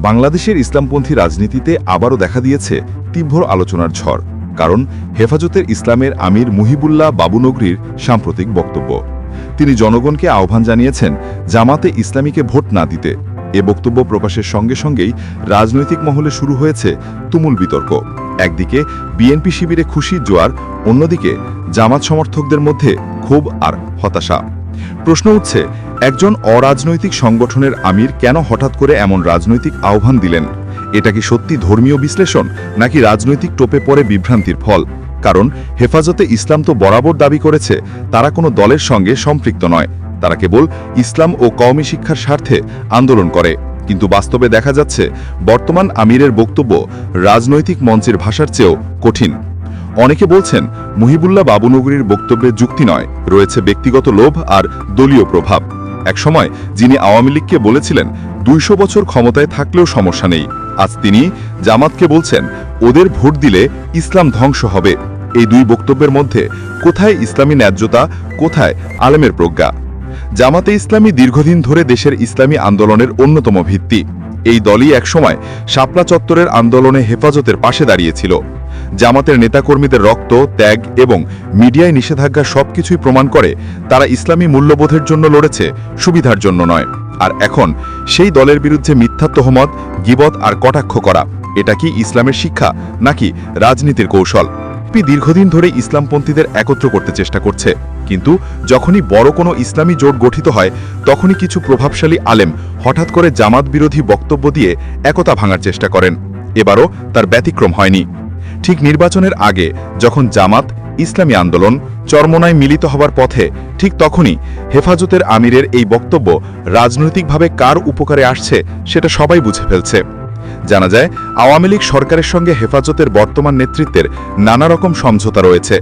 বাংলাদেশের ইসলামপন্থী রাজনীতিতে আবারও দেখা দিয়েছে তীব্র আলোচনার ঝড়। কারণ হেফাজতের ইসলামের আমির মুহিবুল্লাহ বাবুনগরীর সাম্প্রতিক বক্তব্য। তিনি জনগণকে আহ্বান জানিয়েছেন জামাতে ইসলামীকে ভোট না দিতে। এ বক্তব্য প্রকাশের সঙ্গে সঙ্গেই রাজনৈতিক মহলে শুরু হয়েছে তুমুল বিতর্ক। একদিকে বিএনপি শিবিরে খুশির জোয়ার, অন্যদিকে জামাত সমর্থকদের মধ্যে ক্ষোভ আর হতাশা। প্রশ্ন উঠছে, একজন অরাজনৈতিক সংগঠনের আমির কেন হঠাৎ করে এমন রাজনৈতিক আহ্বান দিলেন? এটা কি সত্যি ধর্মীয় বিশ্লেষণ, নাকি রাজনৈতিক টোপে পড়ে বিভ্রান্তির ফল? কারণ হেফাজতে ইসলাম তো বরাবর দাবি করেছে তারা কোনো দলের সঙ্গে সম্পৃক্ত নয়, তারা কেবল ইসলাম ও কওমি শিক্ষার স্বার্থে আন্দোলন করে। কিন্তু বাস্তবে দেখা যাচ্ছে বর্তমান আমিরের বক্তব্য রাজনৈতিক মঞ্চের ভাষার চেয়েও কঠিন। অনেকে বলছেন মুহিবুল্লাহ বাবুনগরীর বক্তব্যে যুক্তি নয়, রয়েছে ব্যক্তিগত লোভ আর দলীয় প্রভাব। একসময় যিনি আওয়ামী লীগকে বলেছিলেন ২০০ বছর ক্ষমতায় থাকলেও সমস্যা নেই, আজ তিনি জামাতকে বলছেন ওদের ভোট দিলে ইসলাম ধ্বংস হবে। এই দুই বক্তব্যের মধ্যে কোথায় ইসলামী ন্যায্যতা, কোথায় আলেমের প্রজ্ঞা? জামাতে ইসলামী দীর্ঘদিন ধরে দেশের ইসলামী আন্দোলনের অন্যতম ভিত্তি। এই দলই একসময় শাপলা চত্বরের আন্দোলনে হেফাজতের পাশে দাঁড়িয়েছিল। জামাতের নেতাকর্মীদের রক্ত, ত্যাগ এবং মিডিয়ায় নিষেধাজ্ঞা সবকিছুই প্রমাণ করে তারা ইসলামী মূল্যবোধের জন্য লড়েছে, সুবিধার জন্য নয়। আর এখন সেই দলের বিরুদ্ধে মিথ্যা তহমত, গীবত আর কটাক্ষ করা, এটা কি ইসলামের শিক্ষা নাকি রাজনীতির কৌশল? দীর্ঘদিন ধরে ইসলামপন্থীদের একত্র করতে চেষ্টা করছে, কিন্তু যখনই বড় কোনো ইসলামী জোট গঠিত হয় তখনই কিছু প্রভাবশালী আলেম হঠাৎ করে জামাত বিরোধী বক্তব্য দিয়ে একতা ভাঙার চেষ্টা করেন। এবারও তার ব্যতিক্রম হয়নি। ঠিক নির্বাচনের আগে যখন জামাত ইসলামী আন্দোলন চরমোনায় মিলিত হবার পথে, ঠিক তখনই হেফাজতের আমিরের এই বক্তব্য রাজনৈতিকভাবে কার উপকারে আসছে সেটা সবাই বুঝে ফেলছে। জানা যায় আওয়ামী লীগ সরকারের সঙ্গে হেফাজতের বর্তমান নেতৃত্বের নানা রকম সমঝোতা রয়েছে।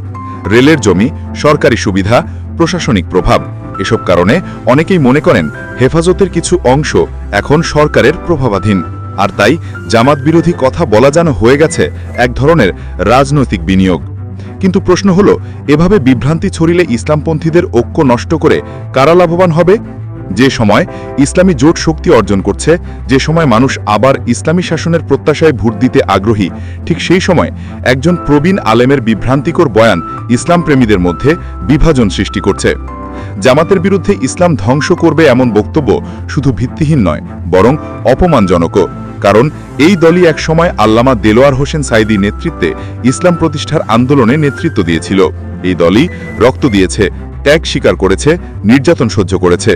রেলের জমি, সরকারি সুবিধা, প্রশাসনিক প্রভাব, এসব কারণে অনেকেই মনে করেন হেফাজতের কিছু অংশ এখন সরকারের প্রভাবাধীন। আর তাই জামাত বিরোধী কথা বলা যেন হয়ে গেছে এক ধরনের রাজনৈতিক বিনিয়োগ। কিন্তু প্রশ্ন হলো, এভাবে বিভ্রান্তি ছড়িলে ইসলামপন্থীদের ঐক্য নষ্ট করে কারা লাভবান হবে? যে সময় ইসলামী জোট শক্তি অর্জন করছে, যে সময় মানুষ আবার ইসলামী শাসনের প্রত্যাশায় ভোট দিতে আগ্রহী, ঠিক সেই সময় একজন প্রবীণ আলেমের বিভ্রান্তিকর বয়ান ইসলাম প্রেমীদের মধ্যে বিভাজন সৃষ্টি করছে। জামাতের বিরুদ্ধে ইসলাম ধ্বংস করবে এমন বক্তব্য শুধু ভিত্তিহীন নয়, বরং অপমানজনকও। কারণ এই দলই একসময় আল্লামা দেলোয়ার হোসেন সাঈদীর নেতৃত্বে ইসলাম প্রতিষ্ঠার আন্দোলনে নেতৃত্ব দিয়েছিল। এই দলই রক্ত দিয়েছে, ত্যাগ স্বীকার করেছে, নির্যাতন সহ্য করেছে।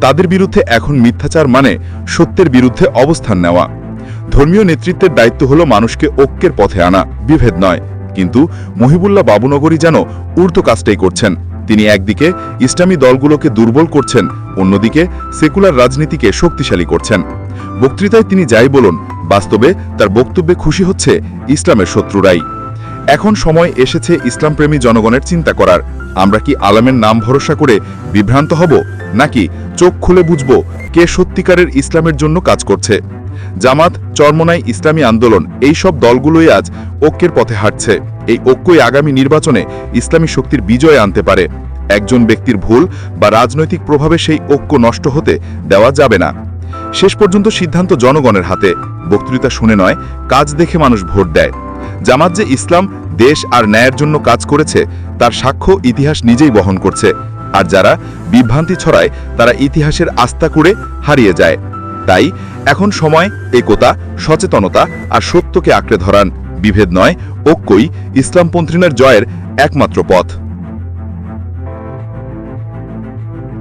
তাদের বিরুদ্ধে এখন মিথ্যাচার মানে সত্যের বিরুদ্ধে অবস্থান নেওয়া। ধর্মীয় নেতৃত্বের দায়িত্ব হলো মানুষকে ঐক্যের পথে আনা, বিভেদ নয়। কিন্তু মুহিবুল্লাহ বাবুনগরী যেন উল্টো কাজটাই করছেন। তিনি একদিকে ইসলামী দলগুলোকে দুর্বল করছেন, অন্যদিকে সেকুলার রাজনীতিকে শক্তিশালী করছেন। বক্তৃতায় তিনি যাই বলুন, বাস্তবে তার বক্তব্যে খুশি হচ্ছে ইসলামের শত্রুরাই। এখন সময় এসেছে ইসলামপ্রেমী জনগণের চিন্তা করার, আমরা কি আলেমের নাম ভরসা করে বিভ্রান্ত হব, নাকি চোখ খুলে বুঝব কে সত্যিকারের ইসলামের জন্য কাজ করছে? জামাত, চরমোনাই ইসলামী আন্দোলন, এই সব দলগুলোই আজ ঐক্যের পথে হাঁটছে। এই ঐক্যই আগামী নির্বাচনে ইসলামী শক্তির বিজয় আনতে পারে। একজন ব্যক্তির ভুল বা রাজনৈতিক প্রভাবে সেই ঐক্য নষ্ট হতে দেওয়া যাবে না। শেষ পর্যন্ত সিদ্ধান্ত জনগণের হাতে। বক্তৃতা শুনে নয়, কাজ দেখে মানুষ ভোট দেয়। জামাত যে ইসলাম, দেশ আর ন্যায়ের জন্য কাজ করেছে তার সাক্ষ্য ইতিহাস নিজেই বহন করছে। আর যারা বিভ্রান্তি ছড়ায় তারা ইতিহাসের আস্থা করে হারিয়ে যায়। তাই এখন সময় একতা, সচেতনতা আর সত্যকে আঁকড়ে ধরান। বিভেদ নয়, ঐক্যই ইসলামপন্থীদের জয়ের একমাত্র পথ।